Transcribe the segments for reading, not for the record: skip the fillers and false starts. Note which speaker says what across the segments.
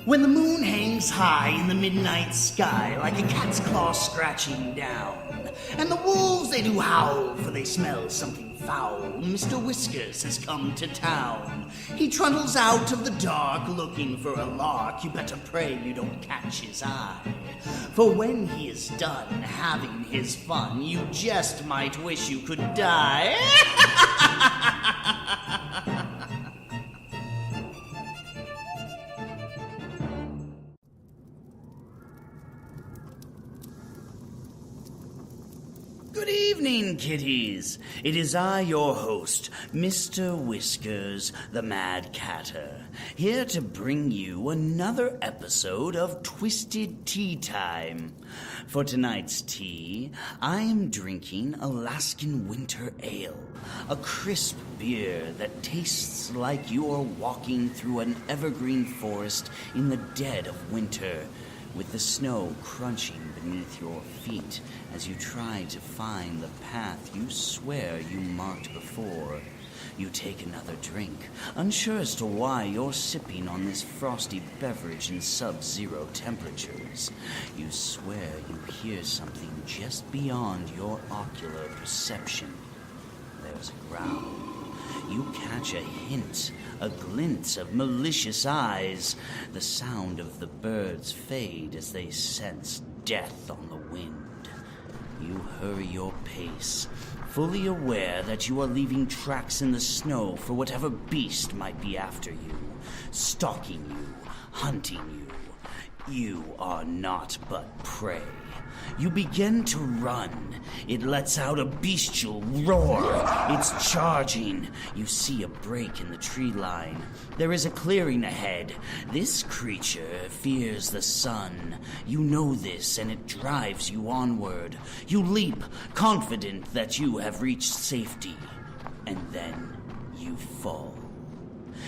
Speaker 1: When the moon hangs high in the midnight sky like a cat's claw scratching down, and the wolves they do howl for they smell something foul, Mr. Whiskers has come to town. He trundles out of the dark looking for a lark. You better pray you don't catch his eye, for when he is done having his fun, you just might wish you could die. Good evening, kitties. It is I, your host, Mr. Whiskers, the Mad Catter, here to bring you another episode of Twisted Tea Time. For tonight's tea, I am drinking Alaskan Winter Ale, a crisp beer that tastes like you are walking through an evergreen forest in the dead of winter, with the snow crunching beneath your feet as you try to find the path you swear you marked before. You take another drink, unsure as to why you're sipping on this frosty beverage in sub-zero temperatures. You swear you hear something just beyond your ocular perception. There's a growl. You catch a hint, a glint of malicious eyes. The sound of the birds fade as they sense death on the wind. You hurry your pace, fully aware that you are leaving tracks in the snow for whatever beast might be after you, stalking you, hunting you. You are naught but prey. You begin to run. It lets out a bestial roar. It's charging. You see a break in the tree line. There is a clearing ahead. This creature fears the sun. You know this, and it drives you onward. You leap, confident that you have reached safety. And then you fall.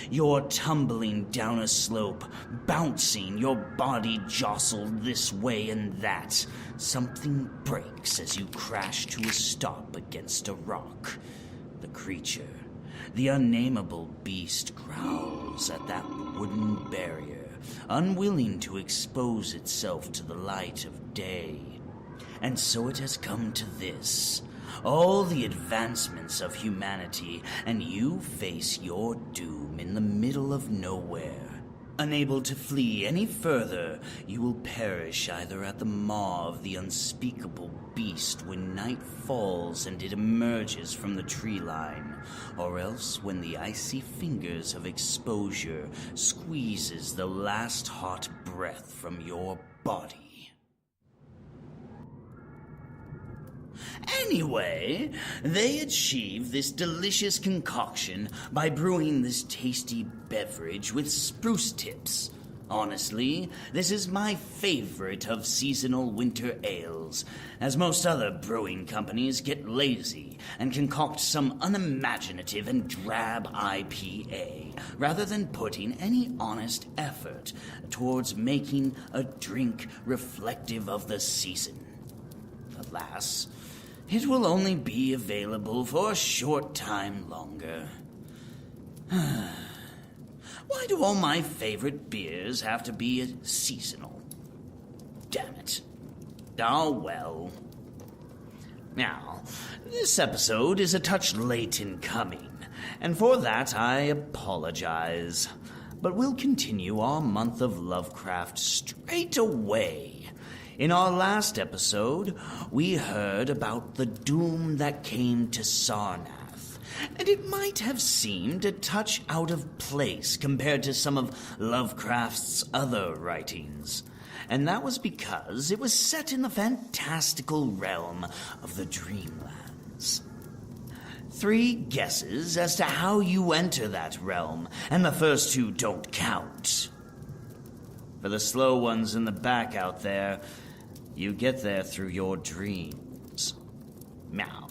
Speaker 1: You're tumbling down a slope, bouncing, your body jostled this way and that. Something breaks as you crash to a stop against a rock. The creature, the unnameable beast, growls at that wooden barrier, unwilling to expose itself to the light of day. And so it has come to this. All the advancements of humanity, and you face your doom in the middle of nowhere. Unable to flee any further, you will perish either at the maw of the unspeakable beast when night falls and it emerges from the tree line, or else when the icy fingers of exposure squeezes the last hot breath from your body. Anyway, they achieve this delicious concoction by brewing this tasty beverage with spruce tips. Honestly, this is my favorite of seasonal winter ales, as most other brewing companies get lazy and concoct some unimaginative and drab IPA, rather than putting any honest effort towards making a drink reflective of the season. Alas, it will only be available for a short time longer. Why do all my favorite beers have to be seasonal? Damn it. Oh, well. Now, this episode is a touch late in coming, and for that I apologize. But we'll continue our month of Lovecraft straight away. In our last episode, we heard about the doom that came to Sarnath, and it might have seemed a touch out of place compared to some of Lovecraft's other writings. And that was because it was set in the fantastical realm of the Dreamlands. 3 guesses as to how you enter that realm, and the first 2 don't count. For the slow ones in the back out there, you get there through your dreams. Now,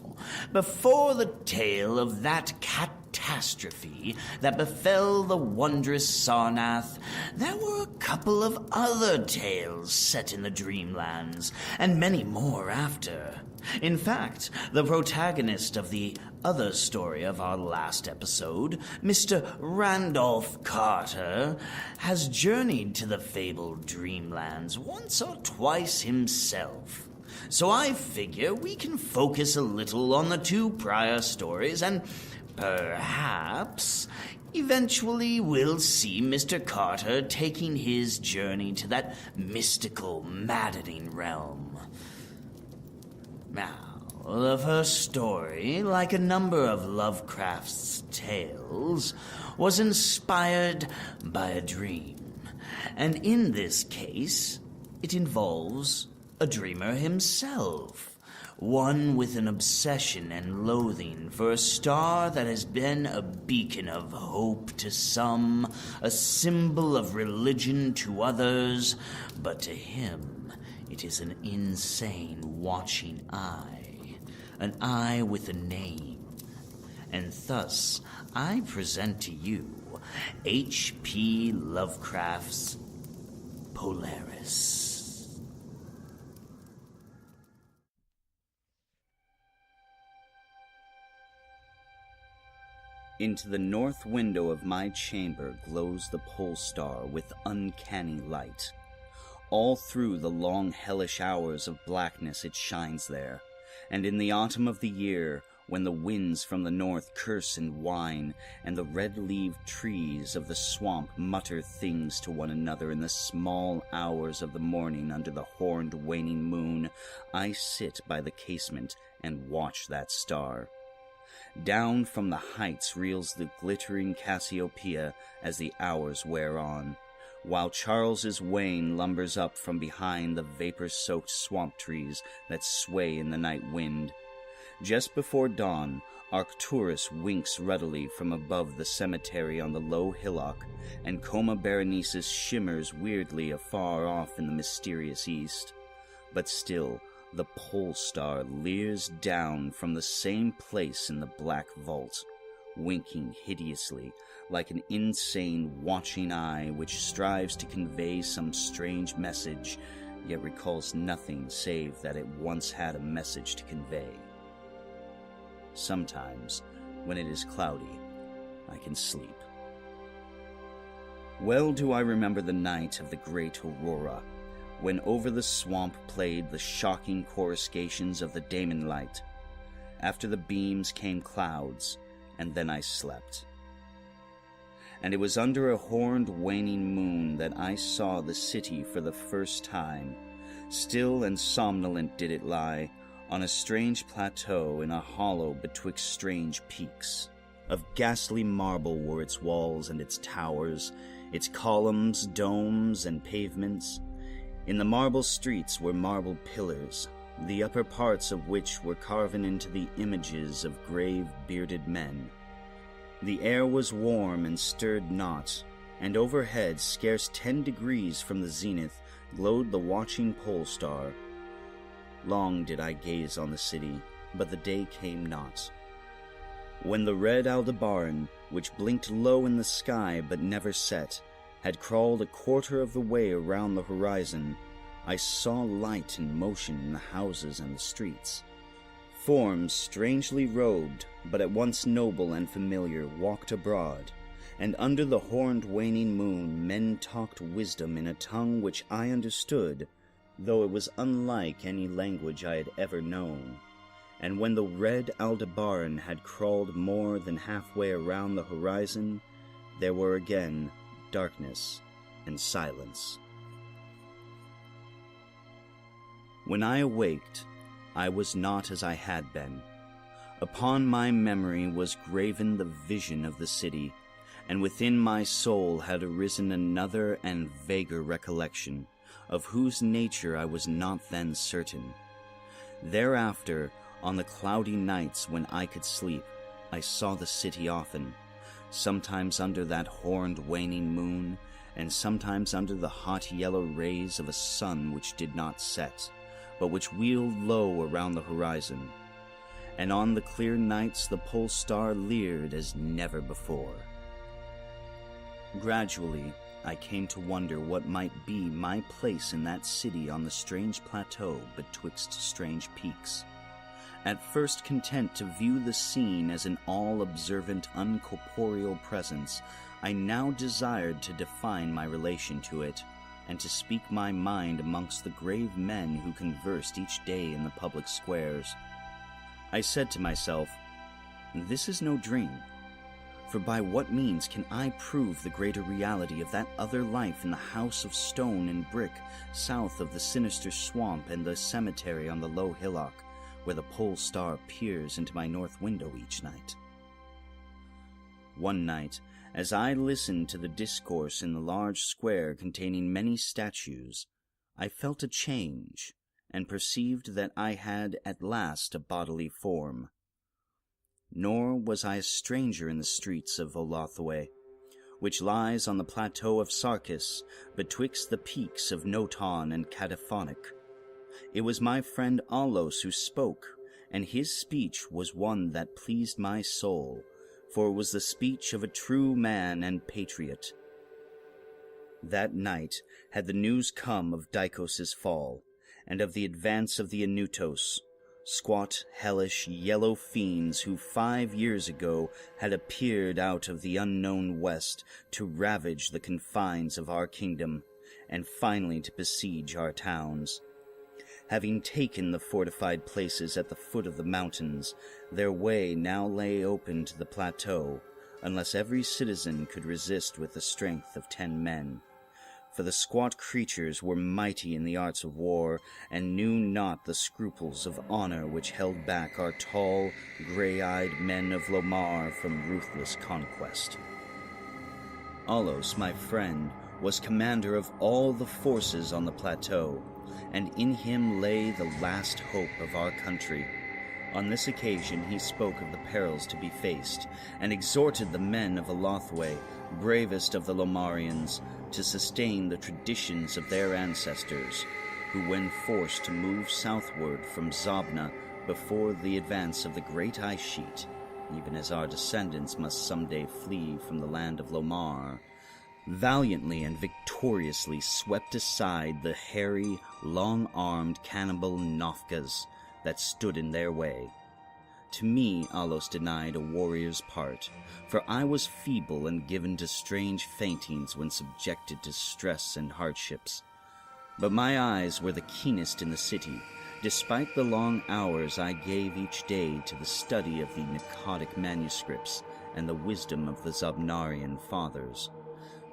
Speaker 1: before the tale of that cat catastrophe that befell the wondrous Sarnath, there were a couple of other tales set in the Dreamlands, and many more after. In fact, the protagonist of the other story of our last episode, Mr. Randolph Carter, has journeyed to the fabled Dreamlands once or twice himself. So I figure we can focus a little on the two prior stories and perhaps eventually we'll see Mr. Carter taking his journey to that mystical, maddening realm. Now, the first story, like a number of Lovecraft's tales, was inspired by a dream. And in this case, it involves a dreamer himself, one with an obsession and loathing for a star that has been a beacon of hope to some, a symbol of religion to others, but to him it is an insane watching eye, an eye with a name. And thus I present to you H.P. Lovecraft's Polaris. Into the north window of my chamber glows the pole star with uncanny light. All through the long hellish hours of blackness it shines there, and in the autumn of the year, when the winds from the north curse and whine, and the red-leaved trees of the swamp mutter things to one another in the small hours of the morning under the horned waning moon, I sit by the casement and watch that star. Down from the heights reels the glittering Cassiopeia as the hours wear on, while Charles's Wain lumbers up from behind the vapor-soaked swamp trees that sway in the night wind. Just before dawn, Arcturus winks ruddily from above the cemetery on the low hillock, and Coma Berenice's shimmers weirdly afar off in the mysterious east. But still, the pole star leers down from the same place in the black vault, winking hideously, like an insane watching eye which strives to convey some strange message, yet recalls nothing save that it once had a message to convey. Sometimes, when it is cloudy, I can sleep. Well do I remember the night of the great aurora, when over the swamp played the shocking coruscations of the daemon light. After the beams came clouds, and then I slept. And it was under a horned waning moon that I saw the city for the first time. Still and somnolent did it lie, on a strange plateau in a hollow betwixt strange peaks. Of ghastly marble were its walls and its towers, its columns, domes, and pavements. In the marble streets were marble pillars, the upper parts of which were carven into the images of grave, bearded men. The air was warm and stirred not, and overhead, scarce 10 degrees from the zenith, glowed the watching pole star. Long did I gaze on the city, but the day came not. When the red Aldebaran, which blinked low in the sky but never set, had crawled a quarter of the way around the horizon, I saw light and motion in the houses and the streets. Forms strangely robed, but at once noble and familiar, walked abroad, and under the horned waning moon men talked wisdom in a tongue which I understood, though it was unlike any language I had ever known. And when the red Aldebaran had crawled more than halfway around the horizon, there were again darkness and silence. When I awaked, I was not as I had been. Upon my memory was graven the vision of the city, and within my soul had arisen another and vaguer recollection, of whose nature I was not then certain. Thereafter, on the cloudy nights when I could sleep, I saw the city often, sometimes under that horned waning moon, and sometimes under the hot yellow rays of a sun which did not set, but which wheeled low around the horizon. and on the clear nights the pole star leered as never before. Gradually, I came to wonder what might be my place in that city on the strange plateau betwixt strange peaks. At first content to view the scene as an all-observant, uncorporeal presence, I now desired to define my relation to it, and to speak my mind amongst the grave men who conversed each day in the public squares. I said to myself, "This is no dream, for by what means can I prove the greater reality of that other life in the house of stone and brick south of the sinister swamp and the cemetery on the low hillock, where the pole star peers into my north window each night?" One night, as I listened to the discourse in the large square containing many statues, I felt a change, and perceived that I had at last a bodily form. Nor was I a stranger in the streets of Ulthar, which lies on the plateau of Sarkis, betwixt the peaks of Noton and Cataphonic. It was my friend Alos who spoke, and his speech was one that pleased my soul, for it was the speech of a true man and patriot. That night had the news come of Dikos' fall, and of the advance of the Anutos, squat, hellish, yellow fiends who 5 years ago had appeared out of the unknown west to ravage the confines of our kingdom, and finally to besiege our towns. Having taken the fortified places at the foot of the mountains, their way now lay open to the plateau, unless every citizen could resist with the strength of 10 men. For the squat creatures were mighty in the arts of war, and knew not the scruples of honor which held back our tall, gray-eyed men of Lomar from ruthless conquest. Alos, my friend, was commander of all the forces on the plateau, and in him lay the last hope of our country. On this occasion he spoke of the perils to be faced, and exhorted the men of Ulthar, bravest of the Lomarians, to sustain the traditions of their ancestors, who, when forced to move southward from Zobna before the advance of the great ice sheet, even as our descendants must someday flee from the land of Lomar, valiantly and victoriously swept aside the hairy, long-armed cannibal Nofkas that stood in their way. To me, Alos denied a warrior's part, for I was feeble and given to strange faintings when subjected to stress and hardships. But my eyes were the keenest in the city, despite the long hours I gave each day to the study of the Nakadic manuscripts and the wisdom of the Zobnarian fathers.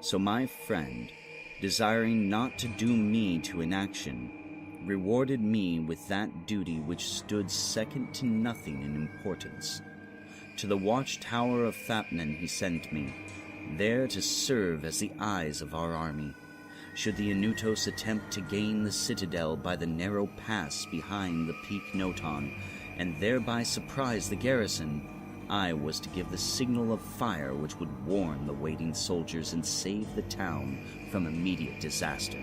Speaker 1: So my friend, desiring not to doom me to inaction, rewarded me with that duty which stood second to nothing in importance. To the watchtower of Thapnan he sent me, there to serve as the eyes of our army. Should the Anutos attempt to gain the citadel by the narrow pass behind the peak Noton, and thereby surprise the garrison, I was to give the signal of fire which would warn the waiting soldiers and save the town from immediate disaster.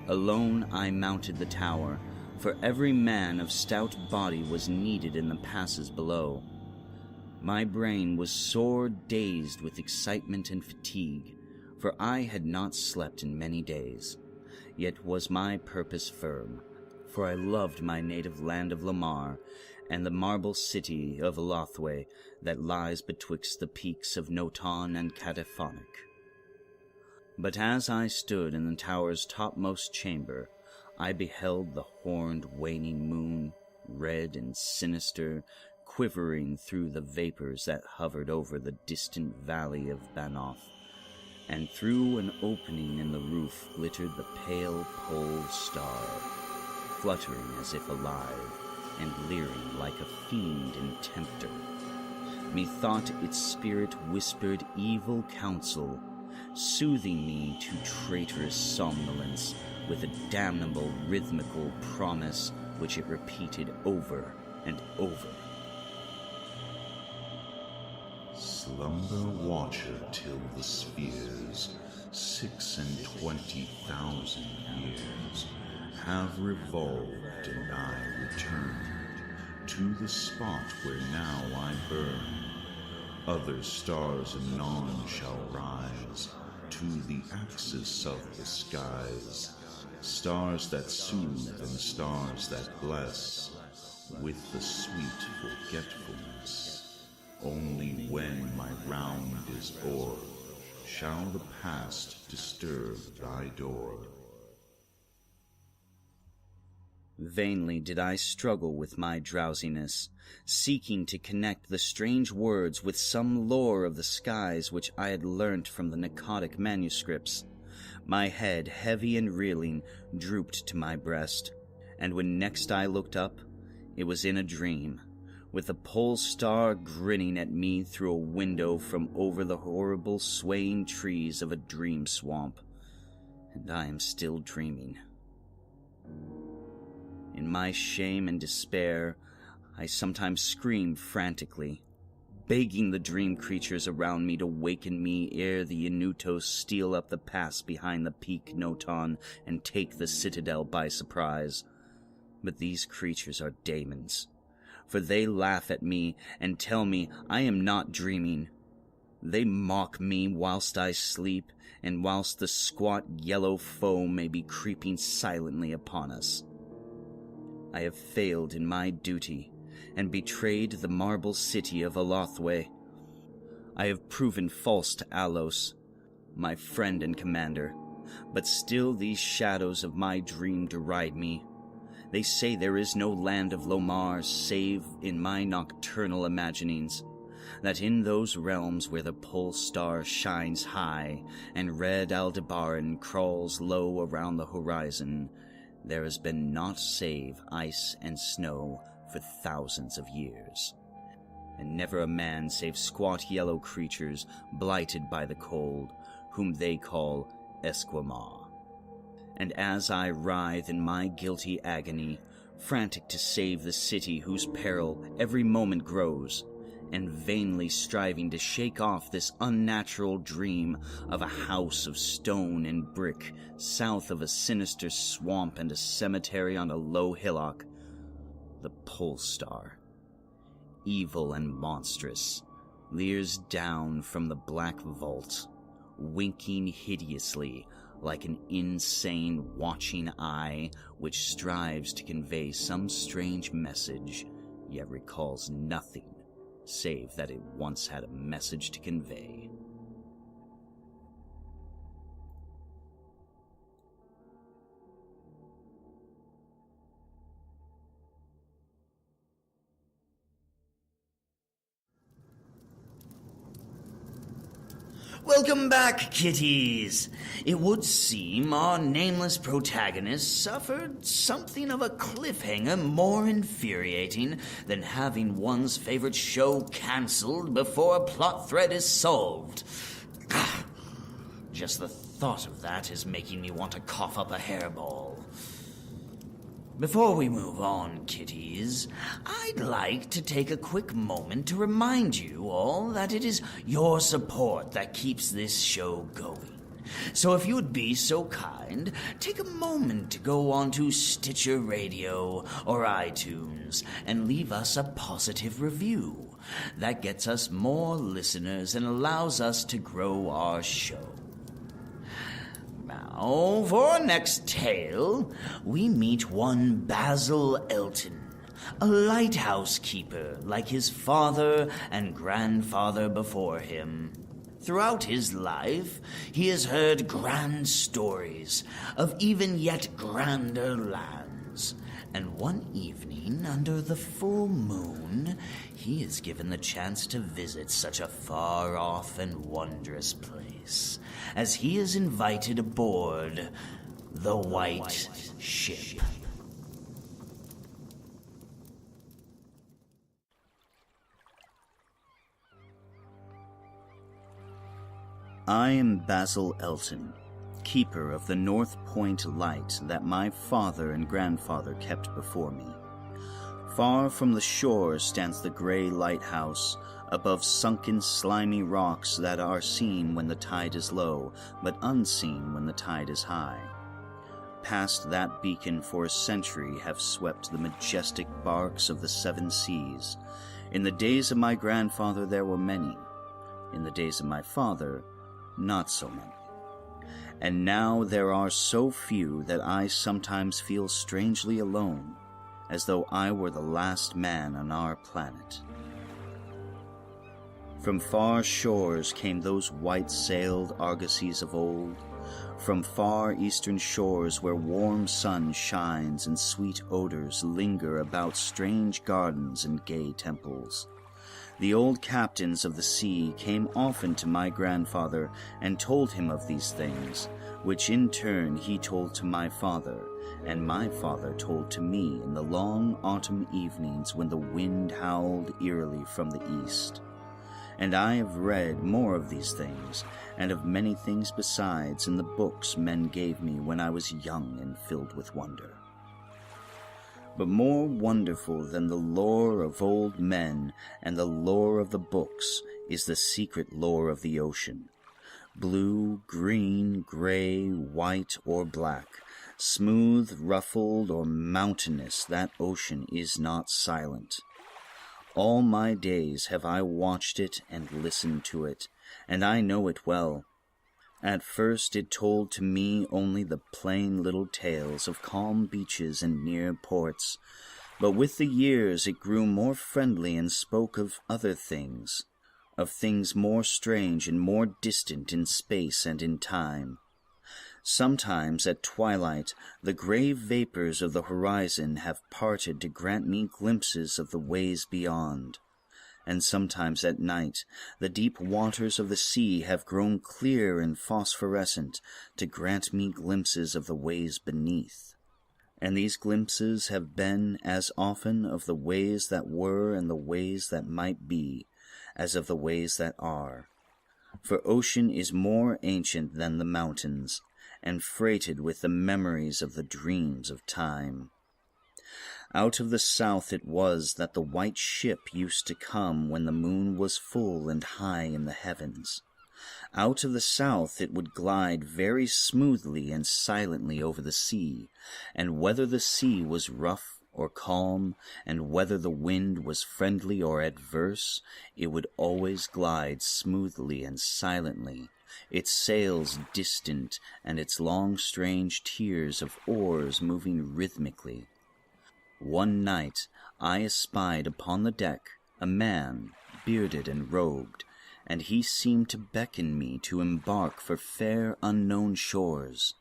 Speaker 1: Alone I mounted the tower, for every man of stout body was needed in the passes below. My brain was sore dazed with excitement and fatigue, for I had not slept in many days. Yet was my purpose firm, for I loved my native land of Lomar, and the marble city of Ulthar that lies betwixt the peaks of Noton and Cataphonic. But as I stood in the tower's topmost chamber, I beheld the horned waning moon, red and sinister, quivering through the vapors that hovered over the distant valley of Banoth, and through an opening in the roof glittered the pale pole star, fluttering as if alive, and leering like a fiend and tempter. Methought its spirit whispered evil counsel, soothing me to traitorous somnolence with a damnable rhythmical promise which it repeated over and over.
Speaker 2: Slumber watcher till the spheres, 26,000 years, have revolved and I returned to the spot where now I burn. Other stars anon shall rise to the axis of the skies, stars that soothe and stars that bless with the sweet forgetfulness. Only when my round is o'er shall the past disturb thy door.
Speaker 1: Vainly did I struggle with my drowsiness, seeking to connect the strange words with some lore of the skies which I had learnt from the Necrotic manuscripts. My head, heavy and reeling, drooped to my breast, and when next I looked up, it was in a dream, with the pole star grinning at me through a window from over the horrible swaying trees of a dream swamp. And I am still dreaming. In my shame and despair, I sometimes scream frantically, begging the dream creatures around me to waken me ere the Inutos steal up the pass behind the peak Noton and take the citadel by surprise. But these creatures are daemons, for they laugh at me and tell me I am not dreaming. They mock me whilst I sleep, and whilst the squat yellow foe may be creeping silently upon us. I have failed in my duty, and betrayed the marble city of Alothwe. I have proven false to Alos, my friend and commander, but still these shadows of my dream deride me. They say there is no land of Lomar save in my nocturnal imaginings, that in those realms where the pole star shines high and red Aldebaran crawls low around the horizon, there has been naught save ice and snow for thousands of years, and never a man save squat yellow creatures blighted by the cold, whom they call Esquimaux. And as I writhe in my guilty agony, frantic to save the city whose peril every moment grows, and vainly striving to shake off this unnatural dream of a house of stone and brick south of a sinister swamp and a cemetery on a low hillock, the pole star, evil and monstrous, leers down from the black vault, winking hideously like an insane watching eye which strives to convey some strange message, yet recalls nothing save that it once had a message to convey. Welcome back, kitties! It would seem our nameless protagonist suffered something of a cliffhanger more infuriating than having one's favorite show cancelled before a plot thread is solved. Just the thought of that is making me want to cough up a hairball. Before we move on, kitties, I'd like to take a quick moment to remind you all that it is your support that keeps this show going. So if you would be so kind, take a moment to go onto Stitcher Radio or iTunes and leave us a positive review. That gets us more listeners and allows us to grow our show. Now, for our next tale, we meet one Basil Elton, a lighthouse keeper like his father and grandfather before him. Throughout his life, he has heard grand stories of even yet grander lands, and one evening under the full moon, he is given the chance to visit such a far-off and wondrous place, as he is invited aboard the White Ship. I am Basil Elton, keeper of the North Point light that my father and grandfather kept before me. Far from the shore stands the gray lighthouse, above sunken slimy rocks that are seen when the tide is low, but unseen when the tide is high. past that beacon for a century have swept the majestic barks of the seven seas. In the days of my grandfather there were many. In the days of my father, not so many. And now there are so few that I sometimes feel strangely alone, as though I were the last man on our planet. From far shores came those white-sailed argosies of old, from far eastern shores where warm sun shines and sweet odors linger about strange gardens and gay temples. The old captains of the sea came often to my grandfather and told him of these things, which in turn he told to my father, and my father told to me in the long autumn evenings when the wind howled eerily from the east. And I have read more of these things, and of many things besides, in the books men gave me when I was young and filled with wonder. But more wonderful than the lore of old men and the lore of the books is the secret lore of the ocean. Blue, green, gray, white, or black, smooth, ruffled, or mountainous, that ocean is not silent. All my days have I watched it and listened to it, and I know it well. At first it told to me only the plain little tales of calm beaches and near ports, but with the years it grew more friendly and spoke of other things, of things more strange and more distant in space and in time. Sometimes at twilight the gray vapors of the horizon have parted to grant me glimpses of the ways beyond, and sometimes at night the deep waters of the sea have grown clear and phosphorescent to grant me glimpses of the ways beneath. And these glimpses have been as often of the ways that were and the ways that might be, as of the ways that are. For ocean is more ancient than the mountains, and freighted with the memories of the dreams of time. Out of the south it was that the white ship used to come when the moon was full and high in the heavens. Out of the south it would glide very smoothly and silently over the sea, and whether the sea was rough or calm, and whether the wind was friendly or adverse, it would always glide smoothly and silently, its sails distant and its long strange tiers of oars moving rhythmically. One night I espied upon the deck a man, bearded and robed, and he seemed to beckon me to embark for fair unknown shores.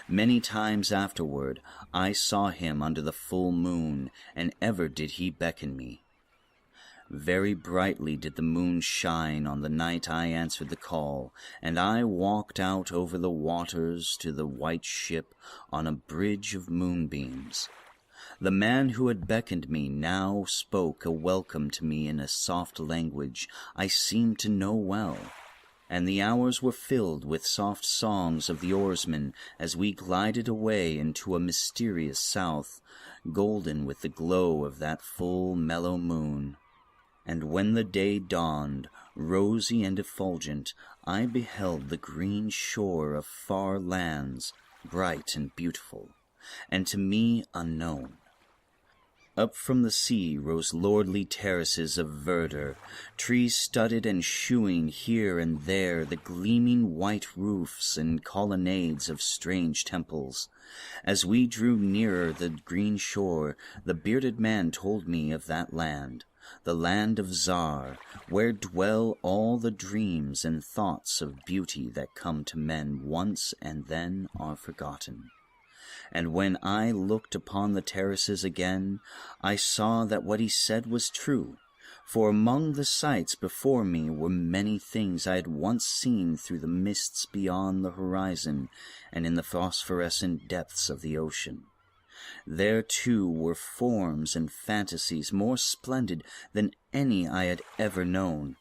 Speaker 1: Many times afterward I saw him under the full moon, and ever did he beckon me. Very brightly did the moon shine on the night I answered the call, and I walked out over the waters to the white ship on a bridge of moonbeams. The man who had beckoned me now spoke a welcome to me in a soft language I seemed to know well, and the hours were filled with soft songs of the oarsmen as we glided away into a mysterious south, golden with the glow of that full, mellow moon. And when the day dawned, rosy and effulgent, I beheld the green shore of far lands, bright and beautiful, and to me unknown. Up from the sea rose lordly terraces of verdure, tree-studded and shewing here and there the gleaming white roofs and colonnades of strange temples. As we drew nearer the green shore, the bearded man told me of that land, the land of Zar, where dwell all the dreams and thoughts of beauty that come to men once and then are forgotten. And when I looked upon the terraces again, I saw that what he said was true, for among the sights before me were many things I had once seen through the mists beyond the horizon and in the phosphorescent depths of the ocean. There, too, were forms and fantasies more splendid than any I had ever known.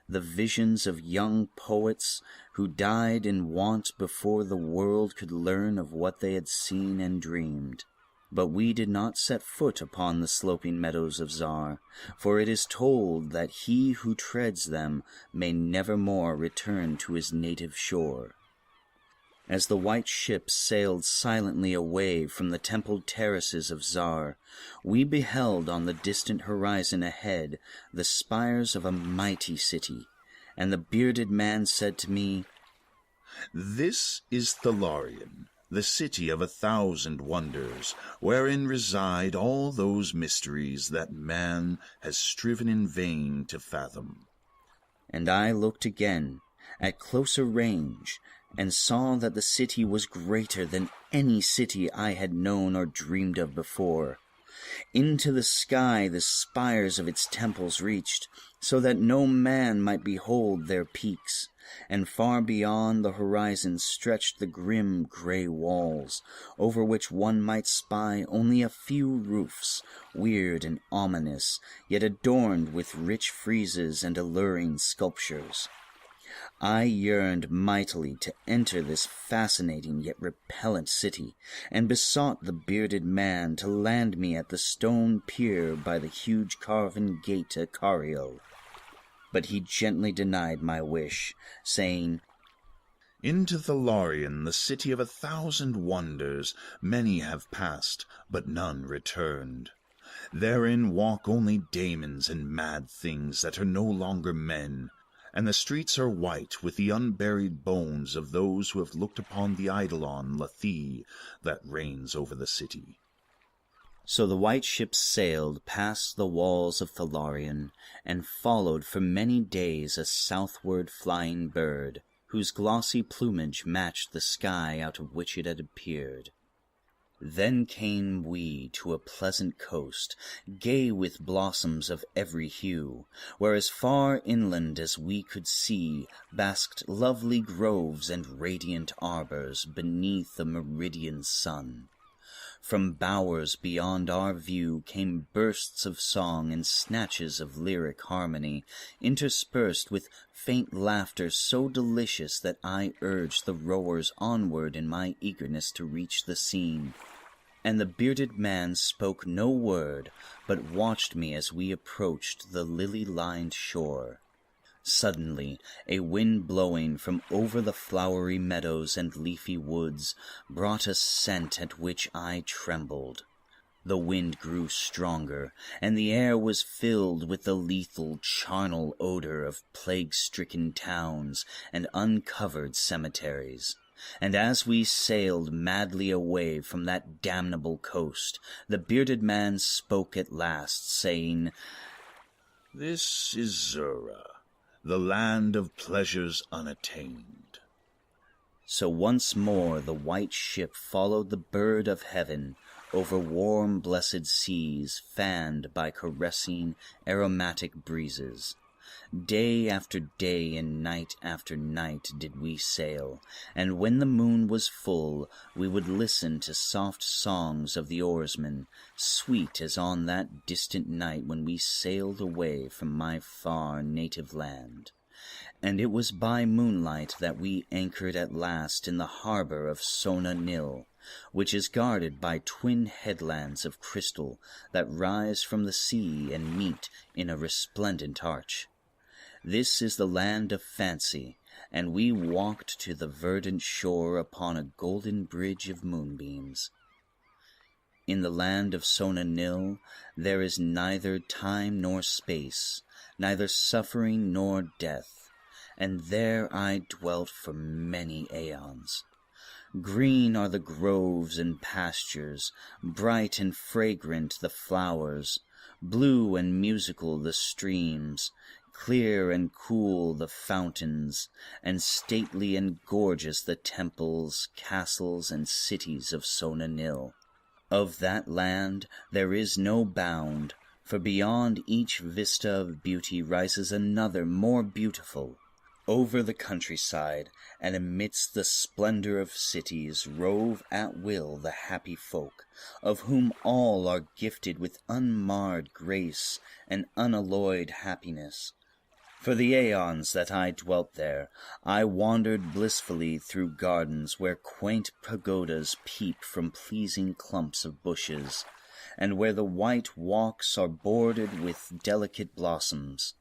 Speaker 1: The visions of young poets who died in want before the world could learn of what they had seen and dreamed. But we did not set foot upon the sloping meadows of Zar, for it is told that he who treads them may never more return to his native shore. As the white ship sailed silently away from the templed terraces of Zar, we beheld on the distant horizon ahead the spires of a mighty city, and the bearded man said to me,
Speaker 2: "This is Thalarion, the city of 1,000 wonders, wherein reside all those mysteries that man has striven in vain to fathom."
Speaker 1: And I looked again, at closer range, and saw that the city was greater than any city I had known or dreamed of before. Into the sky the spires of its temples reached, so that no man might behold their peaks, and far beyond the horizon stretched the grim gray walls, over which one might spy only a few roofs, weird and ominous, yet adorned with rich friezes and alluring sculptures. I yearned mightily to enter this fascinating yet repellent city, and besought the bearded man to land me at the stone pier by the huge carven gate to Cariel. But he gently denied my wish, saying,
Speaker 2: "Into Thalarion, the city of 1,000 wonders, many have passed, but none returned. Therein walk only daemons and mad things that are no longer men, and the streets are white with the unburied bones of those who have looked upon the eidolon Lethe that reigns over the city."
Speaker 1: So the white ship sailed past the walls of Thalarion, and followed for many days a southward flying bird, whose glossy plumage matched the sky out of which it had appeared. Then came we to a pleasant coast, gay with blossoms of every hue, where as far inland as we could see basked lovely groves and radiant arbors beneath a meridian sun. From bowers beyond our view came bursts of song and snatches of lyric harmony, interspersed with faint laughter so delicious that I urged the rowers onward in my eagerness to reach the scene. And the bearded man spoke no word, but watched me as we approached the lily-lined shore. Suddenly, a wind blowing from over the flowery meadows and leafy woods brought a scent at which I trembled. The wind grew stronger, and the air was filled with the lethal charnel odor of plague-stricken towns and uncovered cemeteries. And as we sailed madly away from that damnable coast, the bearded man spoke at last, saying,
Speaker 2: "This is Zura, the land of pleasures unattained."
Speaker 1: So once more the white ship followed the bird of heaven over warm, blessed seas fanned by caressing, aromatic breezes. Day after day and night after night did we sail, and when the moon was full, we would listen to soft songs of the oarsmen, sweet as on that distant night when we sailed away from my far native land. And it was by moonlight that we anchored at last in the harbor of Sona Nil, which is guarded by twin headlands of crystal that rise from the sea and meet in a resplendent arch. This is the land of fancy, and we walked to the verdant shore upon a golden bridge of moonbeams. In the land of Sona Nil there is neither time nor space, neither suffering nor death, and there I dwelt for many aeons. Green are the groves and pastures, bright and fragrant the flowers, blue and musical the streams, clear and cool the fountains, and stately and gorgeous the temples, castles, and cities of Sona Nil. Of that land there is no bound, for beyond each vista of beauty rises another more beautiful. Over the countryside, and amidst the splendor of cities, rove at will the happy folk, of whom all are gifted with unmarred grace and unalloyed happiness. For the aeons that I dwelt there, I wandered blissfully through gardens where quaint pagodas peep from pleasing clumps of bushes, and where the white walks are bordered with delicate blossoms.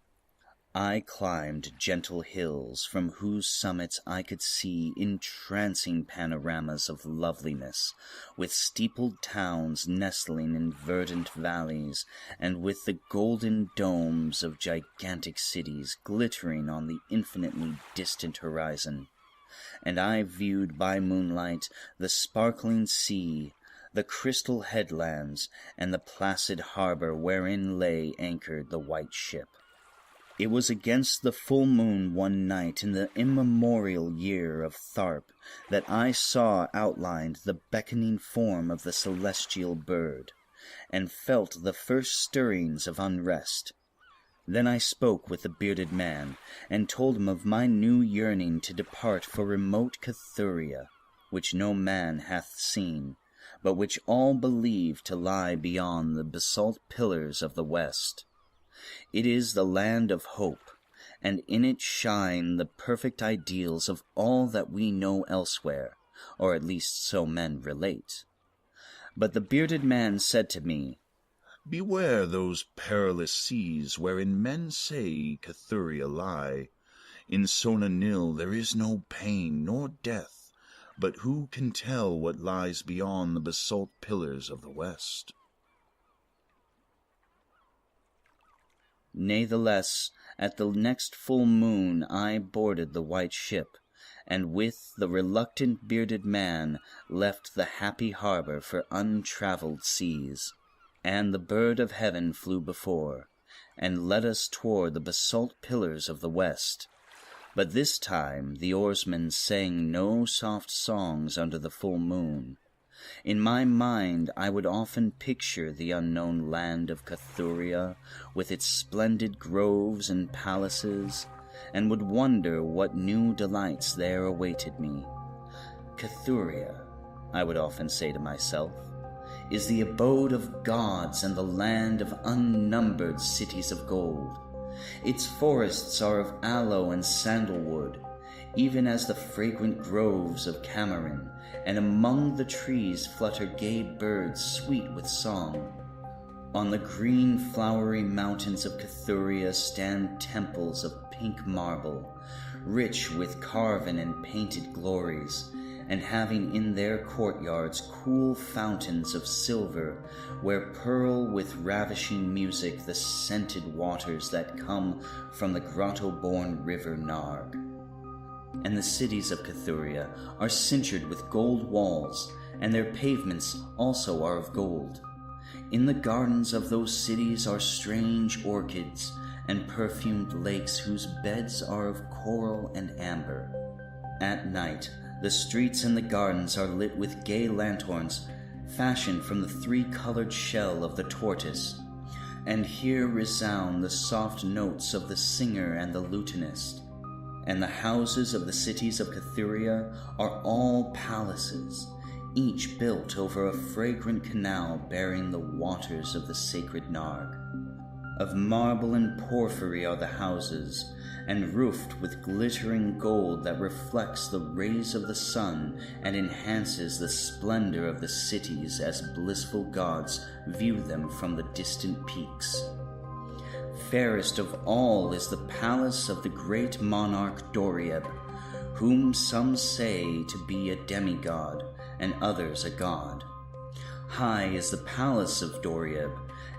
Speaker 1: I climbed gentle hills from whose summits I could see entrancing panoramas of loveliness, with steepled towns nestling in verdant valleys, and with the golden domes of gigantic cities glittering on the infinitely distant horizon. And I viewed by moonlight the sparkling sea, the crystal headlands, and the placid harbor wherein lay anchored the white ship. It was against the full moon one night in the immemorial year of Tharp that I saw outlined the beckoning form of the celestial bird, and felt the first stirrings of unrest. Then I spoke with the bearded man, and told him of my new yearning to depart for remote Cathuria, which no man hath seen, but which all believe to lie beyond the basalt pillars of the west. It is the land of hope, and in it shine the perfect ideals of all that we know elsewhere, or at least so men relate. But the bearded man said to me,
Speaker 2: Beware those perilous seas wherein men say Cathuria lie. In Sonanil there is no pain nor death, but who can tell what lies beyond the basalt pillars of the west?
Speaker 1: Natheless, at the next full moon I boarded the white ship, and with the reluctant bearded man left the happy harbor for untraveled seas. And the bird of heaven flew before, and led us toward the basalt pillars of the west. But this time the oarsmen sang no soft songs under the full moon. In my mind I would often picture the unknown land of Cathuria, with its splendid groves and palaces, and would wonder what new delights there awaited me. Cathuria, I would often say to myself, is the abode of gods and the land of unnumbered cities of gold. Its forests are of aloe and sandalwood, even as the fragrant groves of Cameron, and among the trees flutter gay birds sweet with song. On the green flowery mountains of Cathuria stand temples of pink marble, rich with carven and painted glories, and having in their courtyards cool fountains of silver, where purl with ravishing music the scented waters that come from the grotto-born river Narg. And the cities of Cathuria are cinctured with gold walls, and their pavements also are of gold. In the gardens of those cities are strange orchids, and perfumed lakes whose beds are of coral and amber. At night, the streets and the gardens are lit with gay lanterns, fashioned from the three-colored shell of the tortoise, and here resound the soft notes of the singer and the lutenist. And the houses of the cities of Cathuria are all palaces, each built over a fragrant canal bearing the waters of the sacred Narg. Of marble and porphyry are the houses, and roofed with glittering gold that reflects the rays of the sun and enhances the splendor of the cities as blissful gods view them from the distant peaks. Fairest of all is the palace of the great monarch Dorieb, whom some say to be a demigod, and others a god. High is the palace of Dorieb,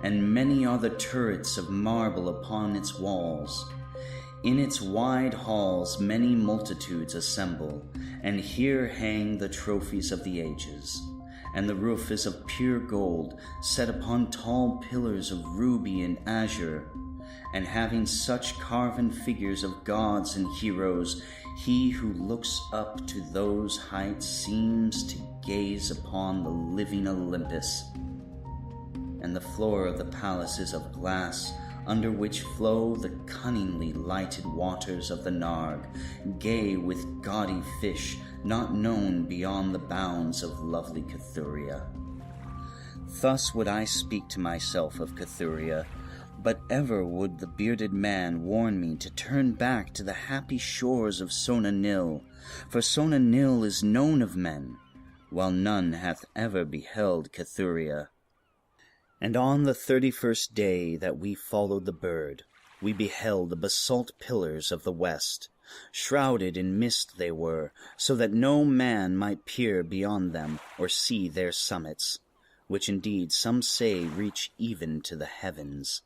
Speaker 1: and many are the turrets of marble upon its walls. In its wide halls many multitudes assemble, and here hang the trophies of the ages. And the roof is of pure gold, set upon tall pillars of ruby and azure. And having such carven figures of gods and heroes, he who looks up to those heights seems to gaze upon the living Olympus. And the floor of the palace is of glass, under which flow the cunningly lighted waters of the Narg, gay with gaudy fish not known beyond the bounds of lovely Cathuria. Thus would I speak to myself of Cathuria, but ever would the bearded man warn me to turn back to the happy shores of Sonanil, for Sonanil is known of men, while none hath ever beheld Cathuria. And on the 31st day that we followed the bird, we beheld the basalt pillars of the west. Shrouded in mist they were, so that no man might peer beyond them or see their summits, which indeed some say reach even to the heavens.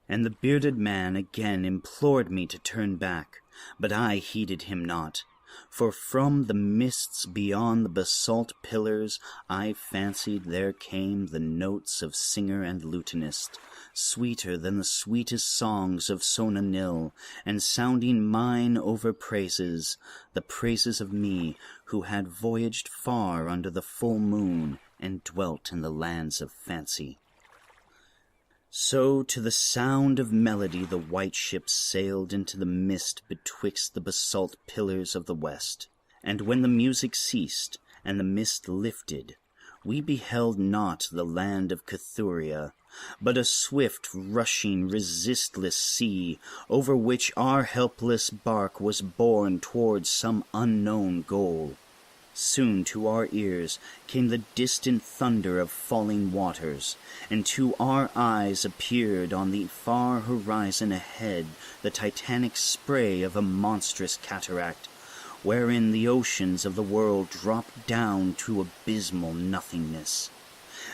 Speaker 1: And the bearded man again implored me to turn back, but I heeded him not. For from the mists beyond the basalt pillars I fancied there came the notes of singer and lutanist, sweeter than the sweetest songs of Sonanil, and sounding mine over praises, the praises of me who had voyaged far under the full moon and dwelt in the lands of fancy. So to the sound of melody the white ship sailed into the mist betwixt the basalt pillars of the west. And when the music ceased, and the mist lifted, we beheld not the land of Cathuria, but a swift, rushing, resistless sea, over which our helpless bark was borne towards some unknown goal. Soon to our ears came the distant thunder of falling waters, and to our eyes appeared on the far horizon ahead the titanic spray of a monstrous cataract, wherein the oceans of the world dropped down to abysmal nothingness.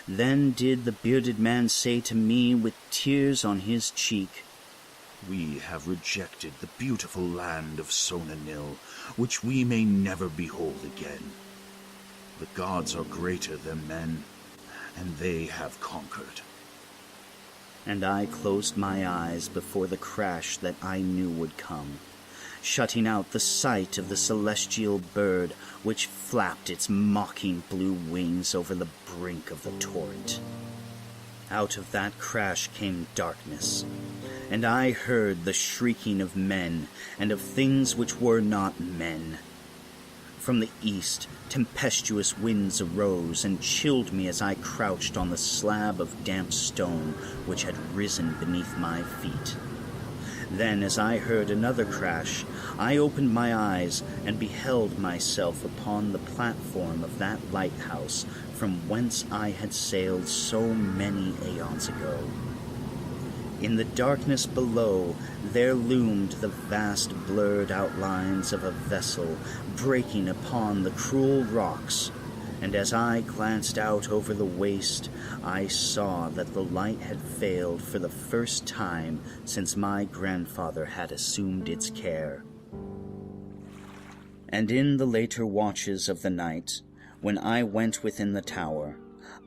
Speaker 1: Then did the bearded man say to me with tears on his cheek,
Speaker 2: "We have rejected the beautiful land of Sonanil, which we may never behold again. The gods are greater than men, and they have conquered."
Speaker 1: And I closed my eyes before the crash that I knew would come, shutting out the sight of the celestial bird which flapped its mocking blue wings over the brink of the torrent. Out of that crash came darkness, and I heard the shrieking of men and of things which were not men. From the east, tempestuous winds arose and chilled me as I crouched on the slab of damp stone which had risen beneath my feet. Then, as I heard another crash, I opened my eyes and beheld myself upon the platform of that lighthouse from whence I had sailed so many aeons ago. In the darkness below, there loomed the vast blurred outlines of a vessel breaking upon the cruel rocks, and as I glanced out over the waste, I saw that the light had failed for the first time since my grandfather had assumed its care. And in the later watches of the night, when I went within the tower,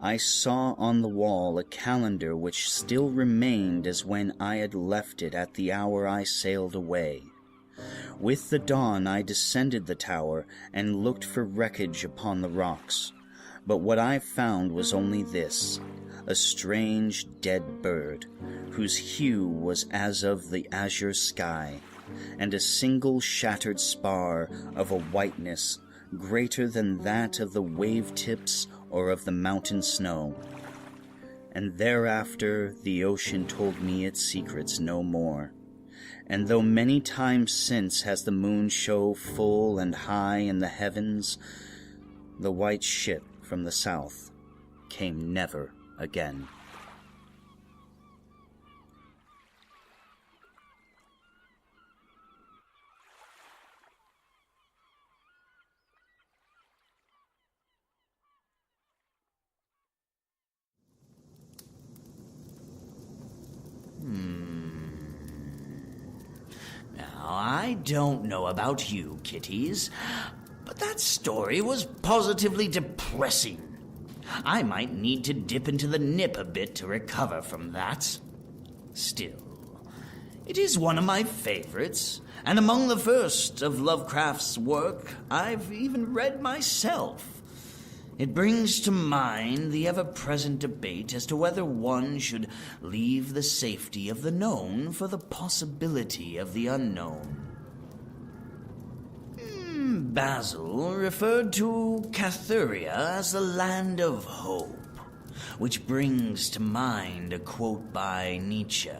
Speaker 1: I saw on the wall a calendar which still remained as when I had left it at the hour I sailed away. With the dawn I descended the tower and looked for wreckage upon the rocks, but what I found was only this, a strange dead bird, whose hue was as of the azure sky, and a single shattered spar of a whiteness greater than that of the wave-tips or of the mountain snow. And thereafter the ocean told me its secrets no more. And though many times since has the moon shone full and high in the heavens, the white ship from the south came never again. Now, I don't know about you, kitties, but that story was positively depressing. I might need to dip into the nip a bit to recover from that. Still, it is one of my favorites, and among the first of Lovecraft's work I've even read myself. It brings to mind the ever-present debate as to whether one should leave the safety of the known for the possibility of the unknown. Basil referred to Cathuria as the land of hope, which brings to mind a quote by Nietzsche.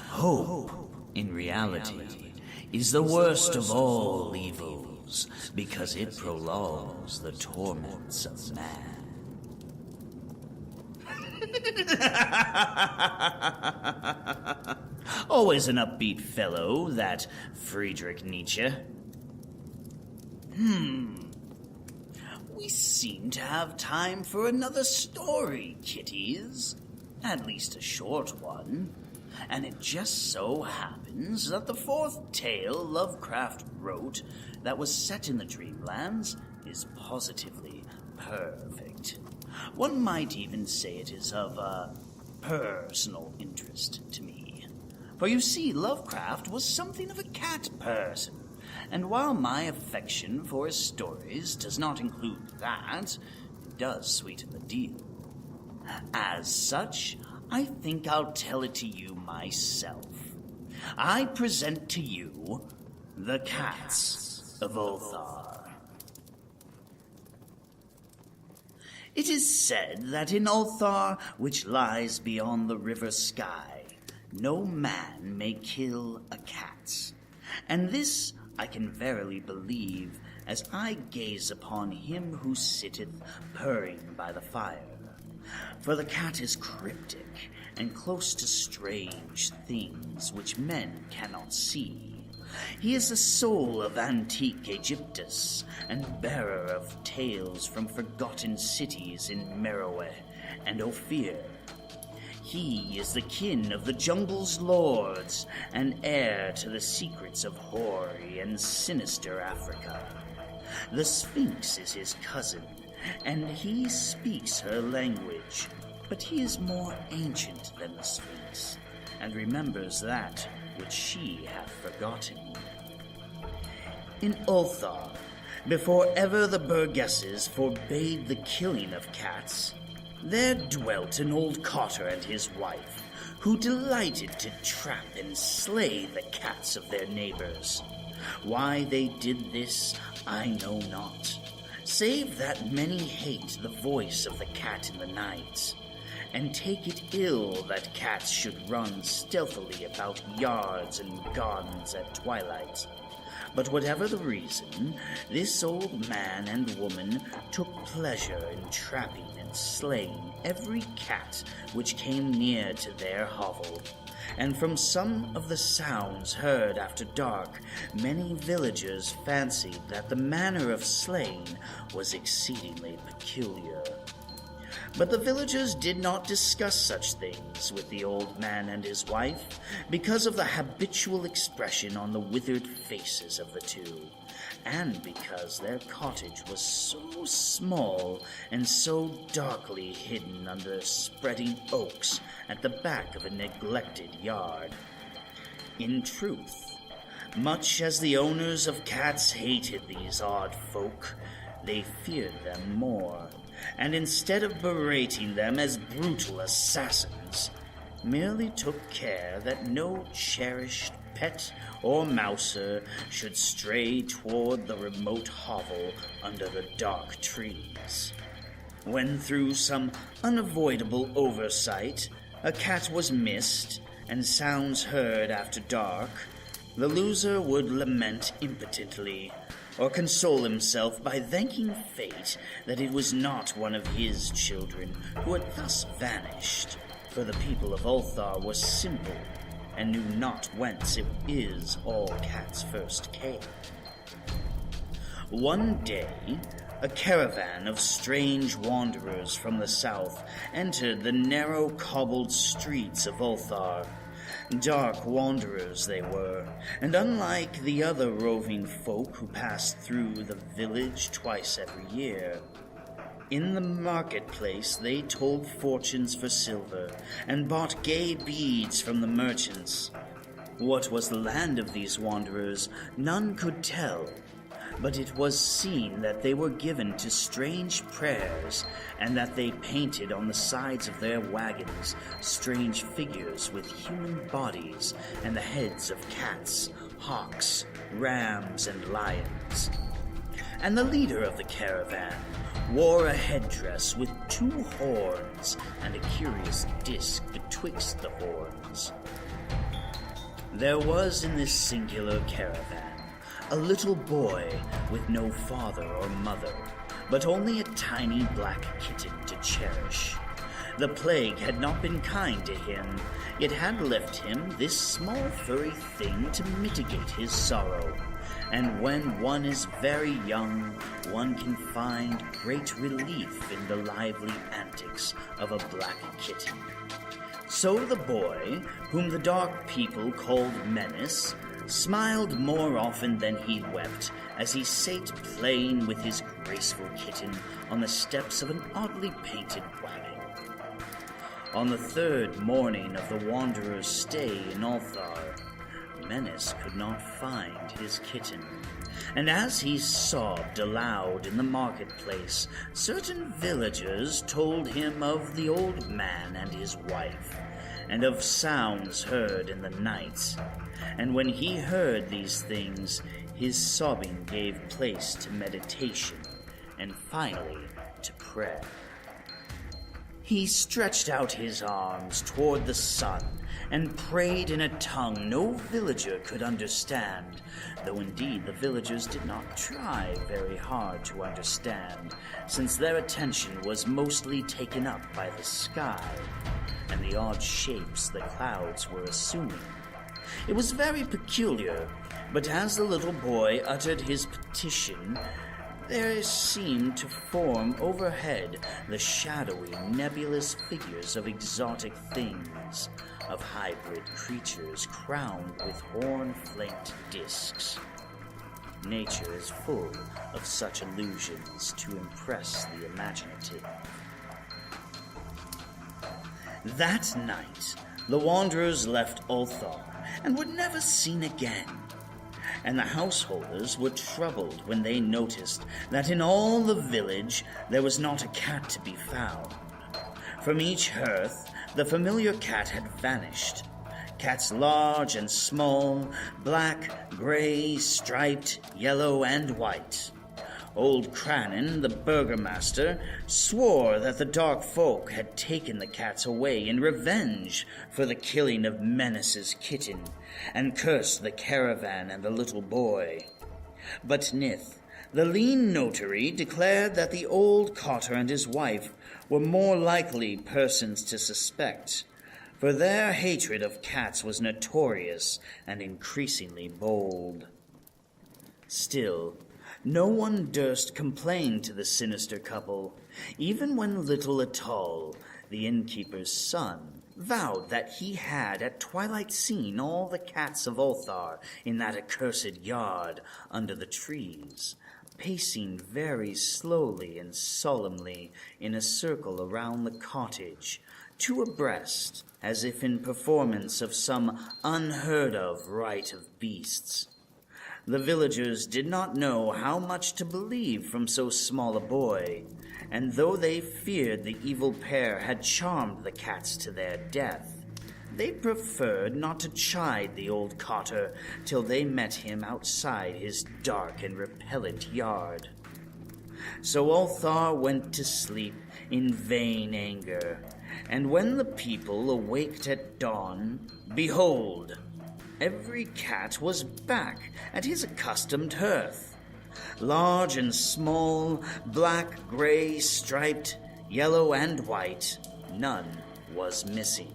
Speaker 1: Hope, in reality, is the worst of all evils, because it prolongs the torments of man. Always an upbeat fellow, that Friedrich Nietzsche. We seem to have time for another story, kitties. At least a short one. And it just so happens that the fourth tale Lovecraft wrote that was set in the Dreamlands is positively perfect. One might even say it is of personal interest to me. For you see, Lovecraft was something of a cat person, and while my affection for his stories does not include that, it does sweeten the deal. As such, I think I'll tell it to you myself. I present to you the Cats of Ulthar. It is said that in Ulthar, which lies beyond the river Sky, no man may kill a cat. And this I can verily believe, as I gaze upon him who sitteth purring by the fire. For the cat is cryptic, and close to strange things which men cannot see. He is the soul of antique Egyptus, and bearer of tales from forgotten cities in Meroe and Ophir. He is the kin of the jungle's lords, and heir to the secrets of hoary and sinister Africa. The Sphinx is his cousin, and he speaks her language, but he is more ancient than the Sphinx, and remembers that which she hath forgotten. In Ulthar, before ever the burgesses forbade the killing of cats, there dwelt an old cotter and his wife, who delighted to trap and slay the cats of their neighbors. Why they did this, I know not, save that many hate the voice of the cat in the night, and take it ill that cats should run stealthily about yards and gardens at twilight. But whatever the reason, this old man and woman took pleasure in trapping and slaying every cat which came near to their hovel. And from some of the sounds heard after dark, many villagers fancied that the manner of slaying was exceedingly peculiar. But the villagers did not discuss such things with the old man and his wife, because of the habitual expression on the withered faces of the two, and because their cottage was so small and so darkly hidden under spreading oaks at the back of a neglected yard. In truth, much as the owners of cats hated these odd folk, they feared them more, and instead of berating them as brutal assassins, merely took care that no cherished pet or mouser should stray toward the remote hovel under the dark trees. When through some unavoidable oversight a cat was missed and sounds heard after dark, the loser would lament impotently, or console himself by thanking fate that it was not one of his children who had thus vanished, for the people of Ulthar were simple, and knew not whence it is all cats first came. One day, a caravan of strange wanderers from the south entered the narrow cobbled streets of Ulthar. Dark wanderers they were, and unlike the other roving folk who passed through the village twice every year. In the marketplace they told fortunes for silver, and bought gay beads from the merchants. What was the land of these wanderers, none could tell, but it was seen that they were given to strange prayers, and that they painted on the sides of their wagons strange figures with human bodies and the heads of cats, hawks, rams, and lions. And the leader of the caravan wore a headdress with 2 horns and a curious disc betwixt the horns. There was in this singular caravan a little boy with no father or mother, but only a tiny black kitten to cherish. The plague had not been kind to him, yet had left him this small furry thing to mitigate his sorrow. And when one is very young, one can find great relief in the lively antics of a black kitten. So the boy, whom the dark people called Menace, smiled more often than he wept as he sate playing with his graceful kitten on the steps of an oddly painted wagon. On the third morning of the wanderer's stay in Ulthar, Menace could not find his kitten, and as he sobbed aloud in the marketplace, certain villagers told him of the old man and his wife, and of sounds heard in the night. And when he heard these things, his sobbing gave place to meditation, and finally to prayer. He stretched out his arms toward the sun and prayed in a tongue no villager could understand, though indeed the villagers did not try very hard to understand, since their attention was mostly taken up by the sky and the odd shapes the clouds were assuming. It was very peculiar, but as the little boy uttered his petition, there seemed to form overhead the shadowy, nebulous figures of exotic things, of hybrid creatures crowned with horn-flanked discs. Nature is full of such illusions to impress the imaginative. That night, the wanderers left Ulthar and were never seen again. And the householders were troubled when they noticed that in all the village there was not a cat to be found. From each hearth, the familiar cat had vanished. Cats large and small, black, gray, striped, yellow, and white. Old Cranon, the burgomaster, swore that the dark folk had taken the cats away in revenge for the killing of Menace's kitten, and cursed the caravan and the little boy. But Nith, the lean notary, declared that the old cotter and his wife were more likely persons to suspect, for their hatred of cats was notorious and increasingly bold. Still, no one durst complain to the sinister couple, even when little Atal, the innkeeper's son, vowed that he had at twilight seen all the cats of Ulthar in that accursed yard under the trees, pacing very slowly and solemnly in a circle around the cottage, two abreast, as if in performance of some unheard-of rite of beasts. The villagers did not know how much to believe from so small a boy, and though they feared the evil pair had charmed the cats to their death, they preferred not to chide the old cotter till they met him outside his dark and repellent yard. So Ulthar went to sleep in vain anger, and when the people awaked at dawn, behold, every cat was back at his accustomed hearth. Large and small, black, gray, striped, yellow, and white, none was missing.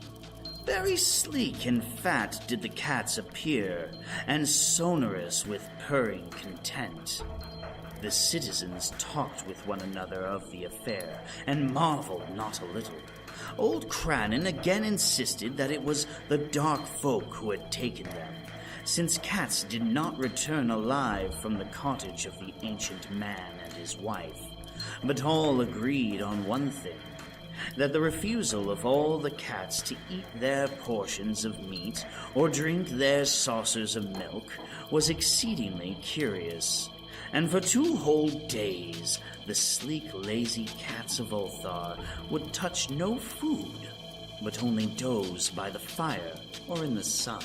Speaker 1: Very sleek and fat did the cats appear, and sonorous with purring content. The citizens talked with one another of the affair, and marveled not a little. Old Cranon again insisted that it was the dark folk who had taken them, since cats did not return alive from the cottage of the ancient man and his wife. But all agreed on one thing, that the refusal of all the cats to eat their portions of meat or drink their saucers of milk was exceedingly curious. And for 2 whole days, the sleek, lazy cats of Ulthar would touch no food, but only doze by the fire or in the sun.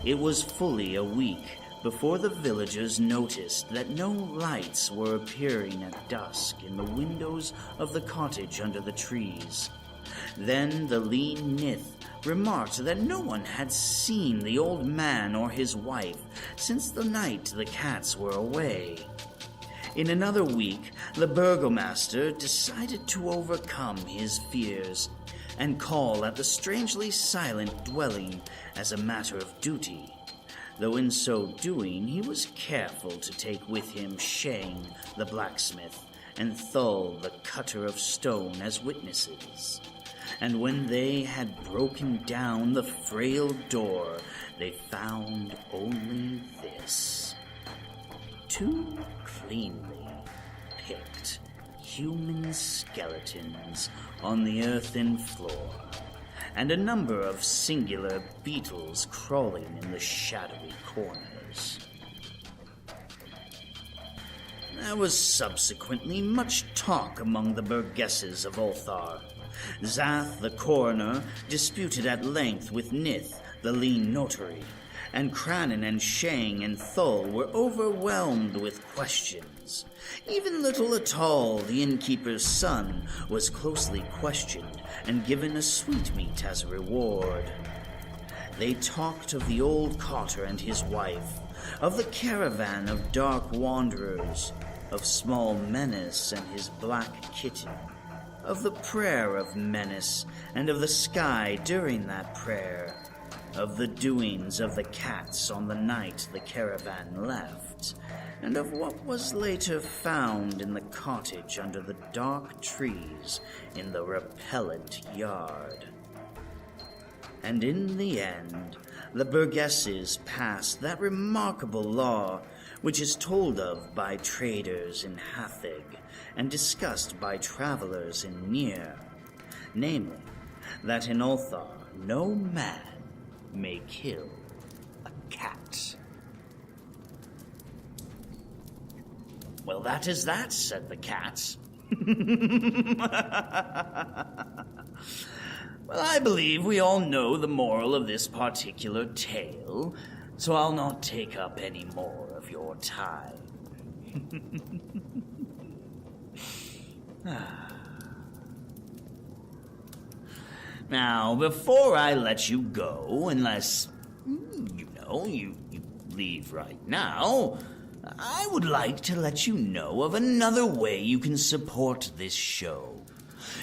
Speaker 1: It was fully a week before the villagers noticed that no lights were appearing at dusk in the windows of the cottage under the trees. Then the lean Nith remarked that no one had seen the old man or his wife since the night the cats were away. In another week, the burgomaster decided to overcome his fears and call at the strangely silent dwelling as a matter of duty, though in so doing he was careful to take with him Shang the blacksmith and Thul the cutter of stone as witnesses. And when they had broken down the frail door, they found only this: two cleanly picked human skeletons on the earthen floor, and a number of singular beetles crawling in the shadowy corners. There was subsequently much talk among the burgesses of Ulthar. Zath, the coroner, disputed at length with Nith, the lean notary, and Cranon and Shang and Thul were overwhelmed with questions. Even little Atal, the innkeeper's son, was closely questioned and given a sweetmeat as a reward. They talked of the old cotter and his wife, of the caravan of dark wanderers, of small Menace and his black kitten, of the prayer of Menace and of the sky during that prayer, of the doings of the cats on the night the caravan left, and of what was later found in the cottage under the dark trees in the repellent yard. And in the end, the burgesses passed that remarkable law which is told of by traders in Hathig and discussed by travelers in Nir, namely, that in Ulthar no man may kill a cat. "Well, that is that," said the cat. "Well, I believe we all know the moral of this particular tale, so I'll not take up any more of your time." Now, before I let you go, unless, you leave right now, I would like to let you know of another way you can support this show.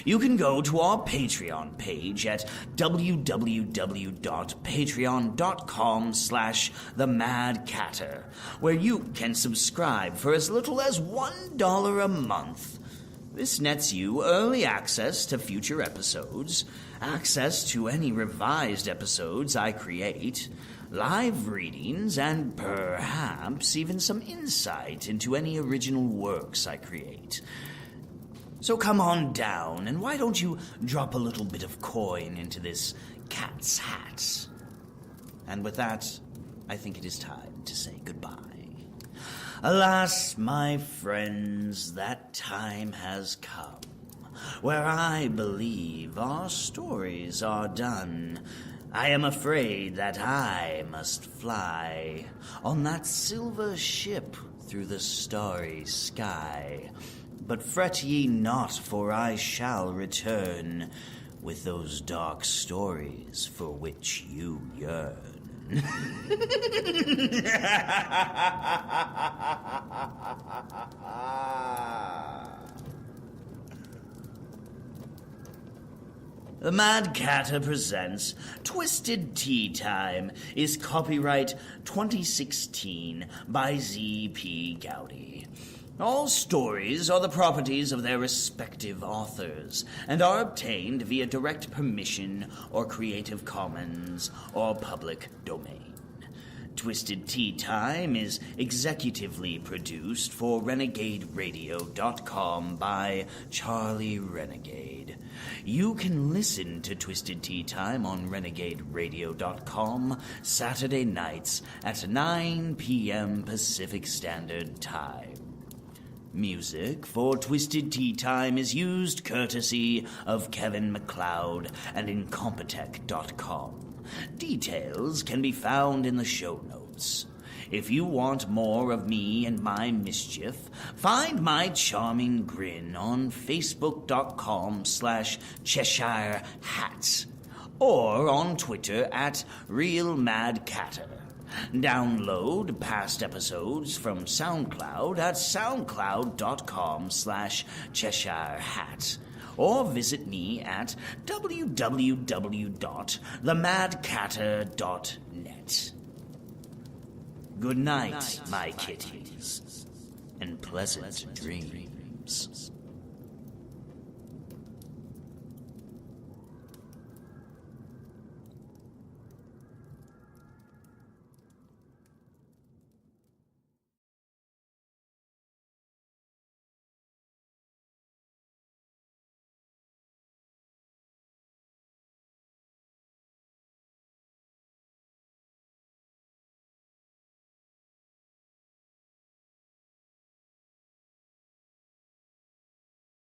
Speaker 1: You can go to our Patreon page at www.patreon.com/themadcatter, where you can subscribe for as little as $1 a month. This nets you early access to future episodes, access to any revised episodes I create, live readings, and perhaps even some insight into any original works I create. So come on down, and why don't you drop a little bit of coin into this cat's hat? And with that, I think it is time to say goodbye. Alas, my friends, that time has come, where I believe our stories are done. I am afraid that I must fly on that silver ship through the starry sky. But fret ye not, for I shall return with those dark stories for which you yearn. The Mad Catter presents Twisted Tea Time is copyright 2016 by Z.P. Gowdy. All stories are the properties of their respective authors and are obtained via direct permission or Creative Commons or public domain. Twisted Tea Time is executively produced for RenagadeRadio.com by Charlie Renagade. You can listen to Twisted Tea Time on RenagadeRadio.com Saturday nights at 9 p.m. Pacific Standard Time. Music for Twisted Tea Time is used courtesy of Kevin MacLeod and Incompetech.com. Details can be found in the show notes. If you want more of me and my mischief, find my charming grin on Facebook.com/Cheshire Hats or on Twitter at RealMadCatter. Download past episodes from SoundCloud at soundcloud.com/Cheshire Hat, or visit me at www.themadcatter.net. Good night, my kitties, and pleasant dreams.